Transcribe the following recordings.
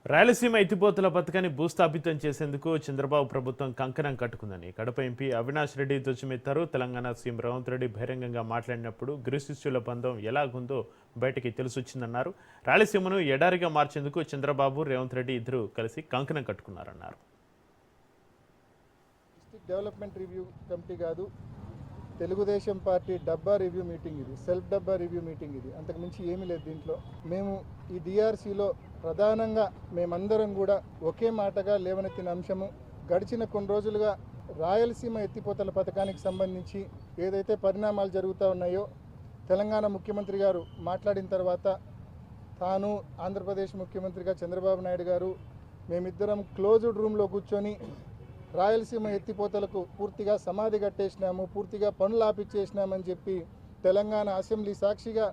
రాయలసీమ ఎత్తిపోతల పథకాన్ని భూస్థాపితం చేసేందుకు చంద్రబాబు ప్రభుత్వం కంకణం కట్టుకుందని కడప ఎంపీ అవినాష్ రెడ్డి ధ్వజమెత్తారు. తెలంగాణ సీఎం రేవంత్ రెడ్డి బహిరంగంగా మాట్లాడినప్పుడు గురుశిష్యుల బంధం ఎలాగుందో బయటికి తెలిసొచ్చిందన్నారు. రాయలసీమను ఎడారిగా మార్చేందుకు చంద్రబాబు రేవంత్ రెడ్డి ఇద్దరు కలిసి కంకణం కట్టుకున్నారన్నారు. డెవలప్మెంట్ రివ్యూ కమిటీ కాదు, తెలుగుదేశం పార్టీ డబ్బా రివ్యూ మీటింగ్ ఇది, సెల్ఫ్ డబ్బా రివ్యూ మీటింగ్ ఇది. అంతకుమించి ఏమీ లేదు దీంట్లో. మేము ఈ డిఆర్సీలో ప్రధానంగా మేమందరం కూడా ఒకే మాటగా లేవనెత్తిన అంశము, గడిచిన కొన్ని రోజులుగా రాయలసీమ ఎత్తిపోతల పథకానికి సంబంధించి ఏదైతే పరిణామాలు జరుగుతూ ఉన్నాయో తెలంగాణ ముఖ్యమంత్రి గారు మాట్లాడిన తర్వాత తాను ఆంధ్రప్రదేశ్ ముఖ్యమంత్రిగా చంద్రబాబు నాయుడు గారు మేమిద్దరం క్లోజ్డ్ రూమ్లో కూర్చొని రాయలసీమ ఎత్తిపోతలకు పూర్తిగా సమాధి కట్టేసినాము, పూర్తిగా పనులు ఆపిచ్చేసినామని చెప్పి తెలంగాణ అసెంబ్లీ సాక్షిగా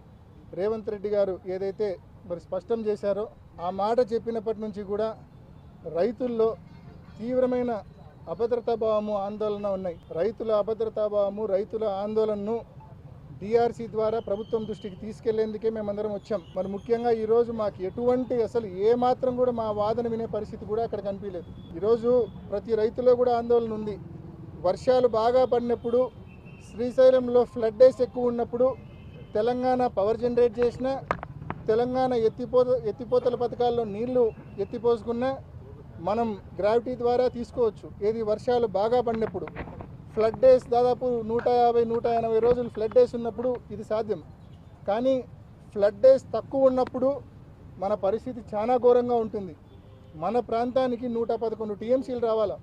రేవంత్ రెడ్డి గారు ఏదైతే మరి స్పష్టం చేశారో ఆ మాట చెప్పినప్పటి నుంచి కూడా రైతుల్లో తీవ్రమైన అభద్రతాభావము ఆందోళన ఉన్నాయి. రైతుల అభద్రతాభావము, రైతుల ఆందోళనను డిఆర్సీ ద్వారా ప్రభుత్వం దృష్టికి తీసుకెళ్లేందుకే మేమందరం వచ్చాం. మరి ముఖ్యంగా ఈరోజు మాకు ఎటువంటి అసలు ఏ మాత్రం కూడా మా వాదన వినే పరిస్థితి కూడా అక్కడ కనిపించలేదు. ఈరోజు ప్రతి రైతులో కూడా ఆందోళన ఉంది. వర్షాలు బాగా పడినప్పుడు, శ్రీశైలంలో ఫ్లడ్ డేస్ ఎక్కువ ఉన్నప్పుడు తెలంగాణ పవర్ జనరేట్ చేసిన, తెలంగాణ ఎత్తిపోతల పథకాల్లో నీళ్లు ఎత్తిపోసుకున్నా మనం గ్రావిటీ ద్వారా తీసుకోవచ్చు. ఏది వర్షాలు బాగా పడినప్పుడు. ఫ్లడ్ డేస్ దాదాపు 150-180 రోజులు ఫ్లడ్ డేస్ ఉన్నప్పుడు ఇది సాధ్యం. కానీ ఫ్లడ్ డేస్ తక్కువ ఉన్నప్పుడు మన పరిస్థితి చాలా ఘోరంగా ఉంటుంది. మన ప్రాంతానికి 111 టీఎంసీలు రావాలా.